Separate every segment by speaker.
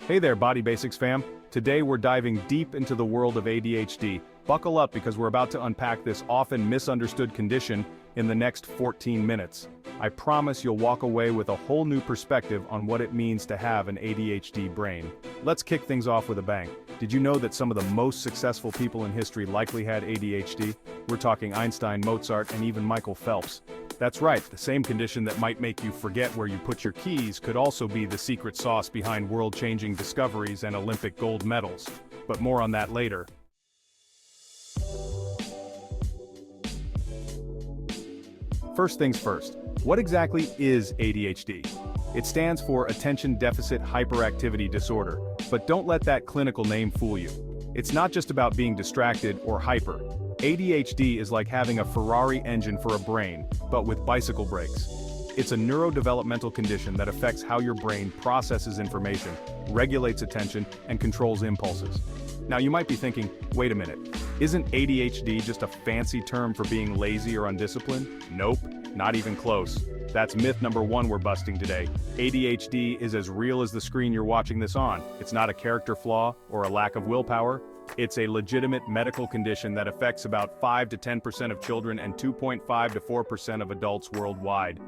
Speaker 1: Hey there, Body Basics fam. Today we're diving deep into the world of ADHD. Buckle up because we're about to unpack this often misunderstood condition in the next 14 minutes. I promise you'll walk away with a whole new perspective on what it means to have an ADHD brain. Let's kick things off with a bang. Did you know that some of the most successful people in history likely had ADHD? We're talking Einstein, Mozart, and even Michael Phelps. That's right, the same condition that might make you forget where you put your keys could also be the secret sauce behind world-changing discoveries and Olympic gold medals. But more on that later. First things first, what exactly is ADHD? It stands for Attention Deficit Hyperactivity Disorder, but don't let that clinical name fool you. It's not just about being distracted or hyper. ADHD is like having a Ferrari engine for a brain, but with bicycle brakes. It's a neurodevelopmental condition that affects how your brain processes information, regulates attention, and controls impulses. Now you might be thinking, wait a minute, isn't ADHD just a fancy term for being lazy or undisciplined? Nope, not even close. That's myth number one we're busting today. ADHD is as real as the screen you're watching this on. It's not a character flaw or a lack of willpower. It's a legitimate medical condition that affects about 5 to 10% of children and 2.5 to 4% of adults worldwide.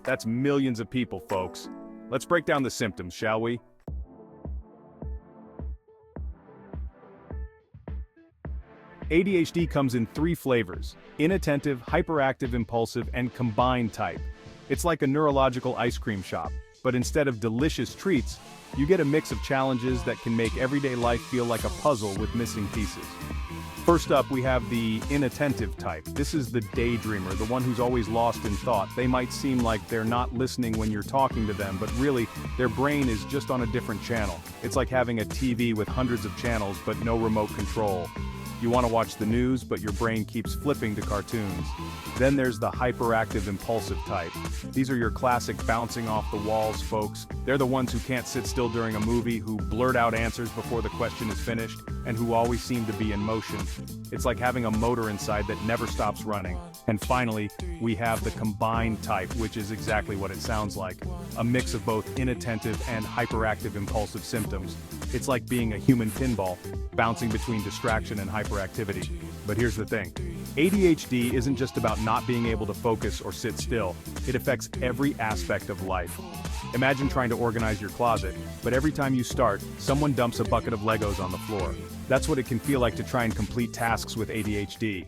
Speaker 1: That's millions of people, folks. Let's break down the symptoms, shall we? ADHD comes in 3 flavors: inattentive, hyperactive, impulsive, and combined type. It's like a neurological ice cream shop, but instead of delicious treats, you get a mix of challenges that can make everyday life feel like a puzzle with missing pieces. First up, we have the inattentive type. This is the daydreamer, the one who's always lost in thought. They might seem like they're not listening when you're talking to them, but really, their brain is just on a different channel. It's like having a TV with hundreds of channels but no remote control. You want to watch the news, but your brain keeps flipping to cartoons. Then there's the hyperactive impulsive type. These are your classic bouncing off the walls folks. They're the ones who can't sit still during a movie, who blurt out answers before the question is finished, and who always seem to be in motion. It's like having a motor inside that never stops running. And finally, we have the combined type, which is exactly what it sounds like. A mix of both inattentive and hyperactive impulsive symptoms. It's like being a human pinball, bouncing between distraction and hyperactivity. But here's the thing. ADHD isn't just about not being able to focus or sit still. It affects every aspect of life. Imagine trying to organize your closet, but every time you start, someone dumps a bucket of Legos on the floor. That's what it can feel like to try and complete tasks with ADHD.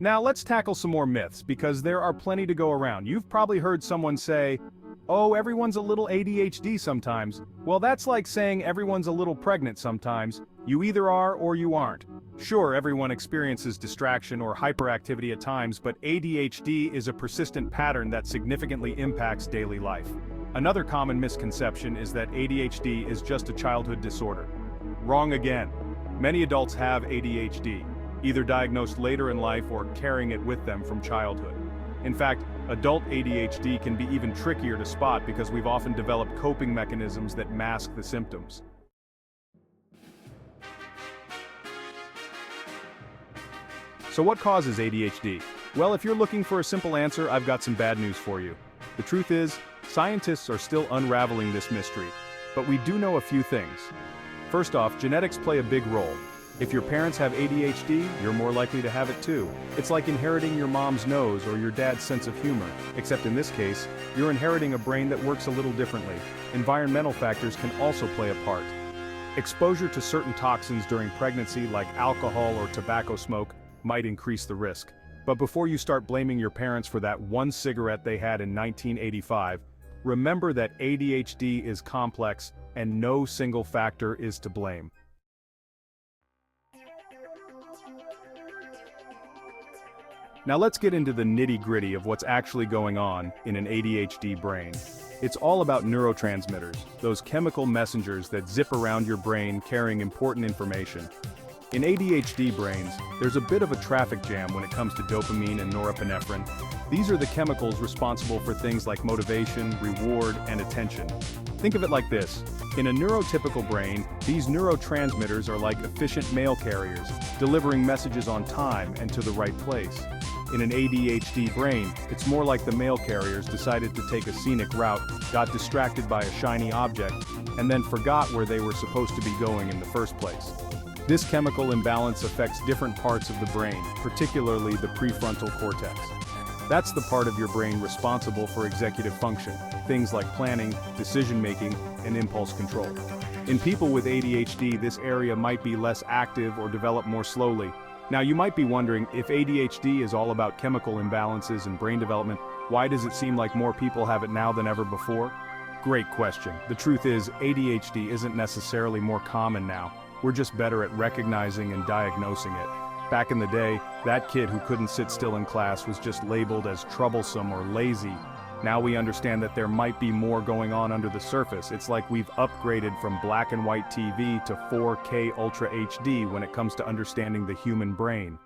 Speaker 1: Now let's tackle some more myths, because there are plenty to go around. You've probably heard someone say, "Oh, everyone's a little ADHD sometimes." Well, that's like saying everyone's a little pregnant sometimes. You either are or you aren't. Sure, everyone experiences distraction or hyperactivity at times, but ADHD is a persistent pattern that significantly impacts daily life. Another common misconception is that ADHD is just a childhood disorder. Wrong again. Many adults have ADHD, either diagnosed later in life or carrying it with them from childhood. In fact, adult ADHD can be even trickier to spot because we've often developed coping mechanisms that mask the symptoms. So what causes ADHD? Well, if you're looking for a simple answer, I've got some bad news for you. The truth is, scientists are still unraveling this mystery, but we do know a few things. First off, genetics play a big role. If your parents have ADHD, you're more likely to have it too. It's like inheriting your mom's nose or your dad's sense of humor, except in this case, you're inheriting a brain that works a little differently. Environmental factors can also play a part. Exposure to certain toxins during pregnancy, like alcohol or tobacco smoke, might increase the risk. But before you start blaming your parents for that one cigarette they had in 1985, remember that ADHD is complex and no single factor is to blame. Now let's get into the nitty-gritty of what's actually going on in an ADHD brain. It's all about neurotransmitters, those chemical messengers that zip around your brain carrying important information. In ADHD brains, there's a bit of a traffic jam when it comes to dopamine and norepinephrine. These are the chemicals responsible for things like motivation, reward, and attention. Think of it like this. In a neurotypical brain, these neurotransmitters are like efficient mail carriers, delivering messages on time and to the right place. In an ADHD brain, it's more like the mail carriers decided to take a scenic route, got distracted by a shiny object, and then forgot where they were supposed to be going in the first place. This chemical imbalance affects different parts of the brain, particularly the prefrontal cortex. That's the part of your brain responsible for executive function, things like planning, decision-making, and impulse control. In people with ADHD, this area might be less active or develop more slowly. Now, you might be wondering, if ADHD is all about chemical imbalances and brain development, why does it seem like more people have it now than ever before? Great question. The truth is, ADHD isn't necessarily more common now. We're just better at recognizing and diagnosing it. Back in the day, that kid who couldn't sit still in class was just labeled as troublesome or lazy. Now we understand that there might be more going on under the surface. It's like we've upgraded from black and white TV to 4K Ultra HD when it comes to understanding the human brain.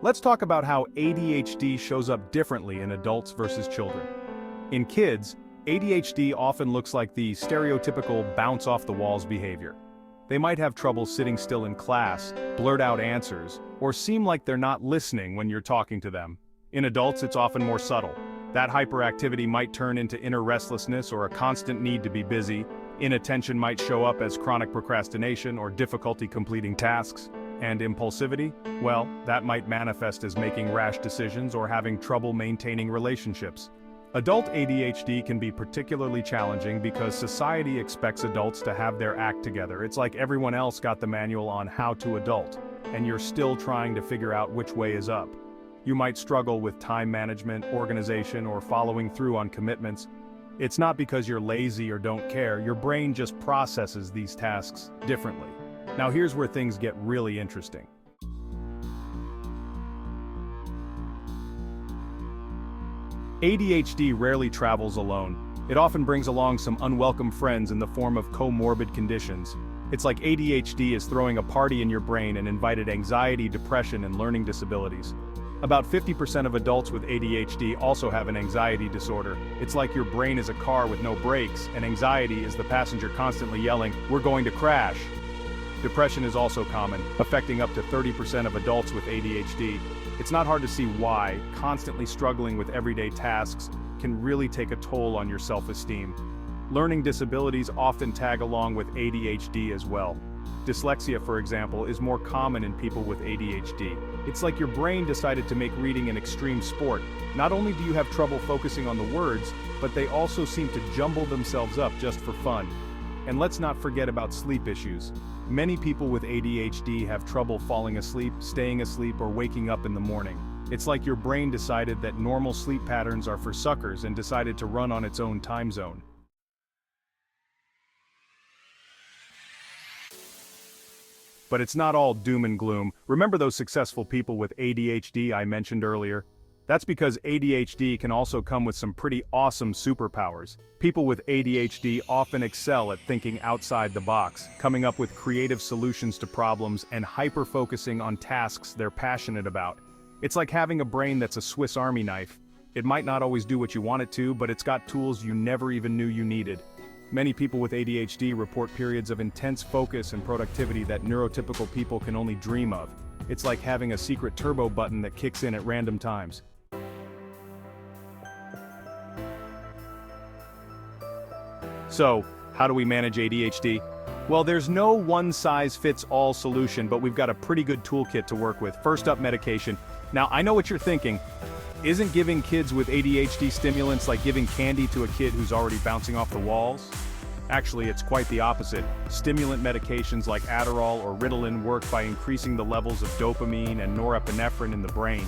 Speaker 1: Let's talk about how ADHD shows up differently in adults versus children. In kids, ADHD often looks like the stereotypical bounce-off-the-walls behavior. They might have trouble sitting still in class, blurt out answers, or seem like they're not listening when you're talking to them. In adults, it's often more subtle. That hyperactivity might turn into inner restlessness or a constant need to be busy. Inattention might show up as chronic procrastination or difficulty completing tasks. And impulsivity? Well, that might manifest as making rash decisions or having trouble maintaining relationships. Adult ADHD can be particularly challenging because society expects adults to have their act together. It's like everyone else got the manual on how to adult, and you're still trying to figure out which way is up. You might struggle with time management, organization, or following through on commitments. It's not because you're lazy or don't care, your brain just processes these tasks differently. Now here's where things get really interesting. ADHD rarely travels alone. It often brings along some unwelcome friends in the form of comorbid conditions. It's like ADHD is throwing a party in your brain and invited anxiety, depression, and learning disabilities. About 50% of adults with ADHD also have an anxiety disorder. It's like your brain is a car with no brakes, and anxiety is the passenger constantly yelling, "We're going to crash." Depression is also common, affecting up to 30% of adults with ADHD. It's not hard to see why constantly struggling with everyday tasks can really take a toll on your self-esteem. Learning disabilities often tag along with ADHD as well. Dyslexia, for example, is more common in people with ADHD. It's like your brain decided to make reading an extreme sport. Not only do you have trouble focusing on the words, but they also seem to jumble themselves up just for fun. And let's not forget about sleep issues. Many people with ADHD have trouble falling asleep, staying asleep, or waking up in the morning. It's like your brain decided that normal sleep patterns are for suckers and decided to run on its own time zone. But it's not all doom and gloom. Remember those successful people with ADHD I mentioned earlier? That's because ADHD can also come with some pretty awesome superpowers. People with ADHD often excel at thinking outside the box, coming up with creative solutions to problems and hyper-focusing on tasks they're passionate about. It's like having a brain that's a Swiss Army knife. It might not always do what you want it to, but it's got tools you never even knew you needed. Many people with ADHD report periods of intense focus and productivity that neurotypical people can only dream of. It's like having a secret turbo button that kicks in at random times. So, how do we manage ADHD? Well, there's no one-size-fits-all solution, but we've got a pretty good toolkit to work with. First up, medication. Now, I know what you're thinking. Isn't giving kids with ADHD stimulants like giving candy to a kid who's already bouncing off the walls? Actually, it's quite the opposite. Stimulant medications like Adderall or Ritalin work by increasing the levels of dopamine and norepinephrine in the brain.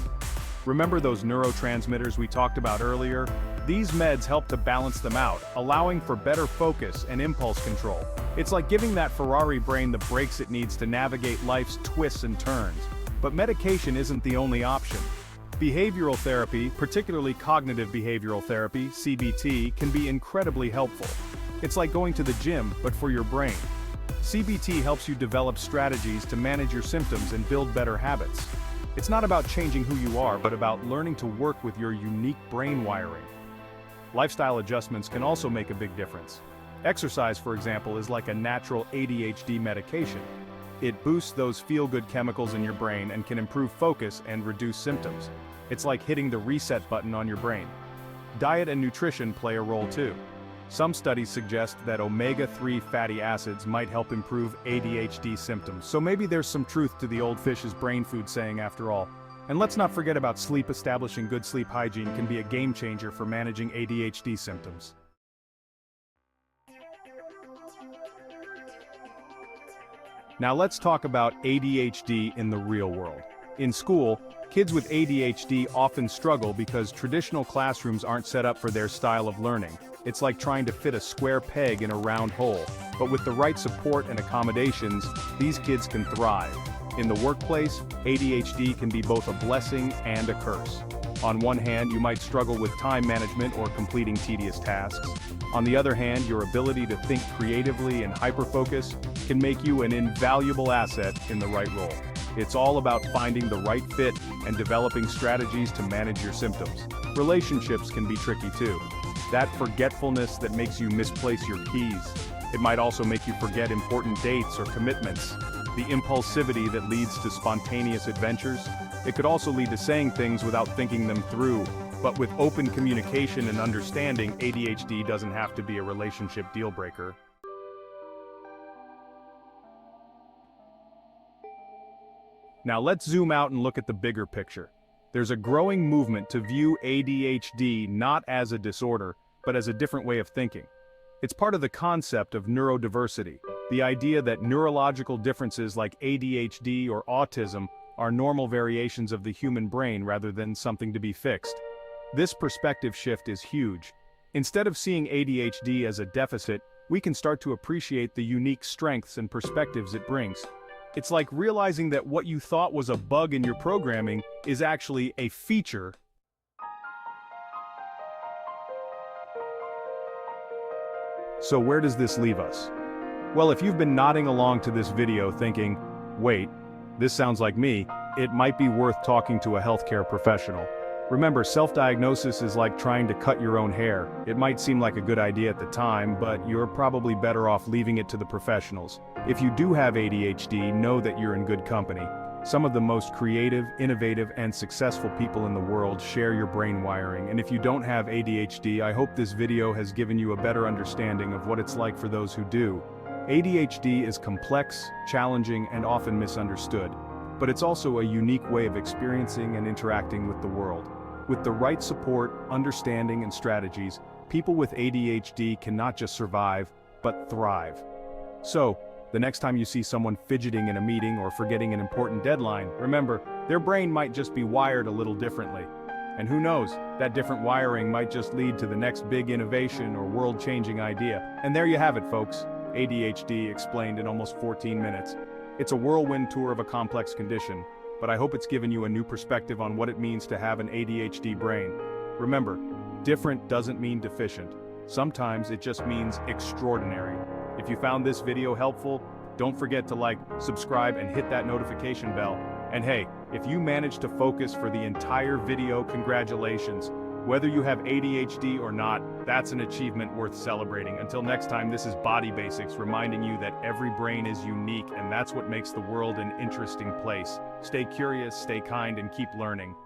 Speaker 1: Remember those neurotransmitters we talked about earlier? These meds help to balance them out, allowing for better focus and impulse control. It's like giving that Ferrari brain the brakes it needs to navigate life's twists and turns. But medication isn't the only option. Behavioral therapy, particularly cognitive behavioral therapy, CBT, can be incredibly helpful. It's like going to the gym, but for your brain. CBT helps you develop strategies to manage your symptoms and build better habits. It's not about changing who you are, but about learning to work with your unique brain wiring. Lifestyle adjustments can also make a big difference. Exercise, for example, is like a natural ADHD medication. It boosts those feel-good chemicals in your brain and can improve focus and reduce symptoms. It's like hitting the reset button on your brain. Diet and nutrition play a role too. Some studies suggest that omega-3 fatty acids might help improve ADHD symptoms, so maybe there's some truth to the old fish's brain food saying after all. And let's not forget about sleep. Establishing good sleep hygiene can be a game changer for managing ADHD symptoms. Now let's talk about ADHD in the real world. In school, kids with ADHD often struggle because traditional classrooms aren't set up for their style of learning. It's like trying to fit a square peg in a round hole. But with the right support and accommodations, these kids can thrive. In the workplace, ADHD can be both a blessing and a curse. On one hand, you might struggle with time management or completing tedious tasks. On the other hand, your ability to think creatively and hyperfocus can make you an invaluable asset in the right role. It's all about finding the right fit and developing strategies to manage your symptoms. Relationships can be tricky too. That forgetfulness that makes you misplace your keys. It might also make you forget important dates or commitments. The impulsivity that leads to spontaneous adventures. It could also lead to saying things without thinking them through. But with open communication and understanding, ADHD doesn't have to be a relationship deal breaker. Now let's zoom out and look at the bigger picture. There's a growing movement to view ADHD not as a disorder, but as a different way of thinking. It's part of the concept of neurodiversity, the idea that neurological differences like ADHD or autism are normal variations of the human brain rather than something to be fixed. This perspective shift is huge. Instead of seeing ADHD as a deficit, we can start to appreciate the unique strengths and perspectives it brings. It's like realizing that what you thought was a bug in your programming is actually a feature. So where does this leave us? Well, if you've been nodding along to this video thinking, wait, this sounds like me, it might be worth talking to a healthcare professional. Remember, self-diagnosis is like trying to cut your own hair. It might seem like a good idea at the time, but you're probably better off leaving it to the professionals. If you do have ADHD, know that you're in good company. Some of the most creative, innovative, and successful people in the world share your brain wiring, and if you don't have ADHD, I hope this video has given you a better understanding of what it's like for those who do. ADHD is complex, challenging, and often misunderstood, but it's also a unique way of experiencing and interacting with the world. With the right support, understanding, and strategies, people with ADHD can not just survive, but thrive. So, the next time you see someone fidgeting in a meeting or forgetting an important deadline, remember, their brain might just be wired a little differently. And who knows, that different wiring might just lead to the next big innovation or world-changing idea. And there you have it, folks. ADHD explained in almost 14 minutes. It's a whirlwind tour of a complex condition, but I hope it's given you a new perspective on what it means to have an ADHD brain. Remember, different doesn't mean deficient. Sometimes it just means extraordinary. If you found this video helpful, don't forget to like, subscribe, and hit that notification bell. And hey, if you managed to focus for the entire video, congratulations. Whether you have ADHD or not, that's an achievement worth celebrating. Until next time, this is Body Basics reminding you that every brain is unique, and that's what makes the world an interesting place. Stay curious, stay kind, and keep learning.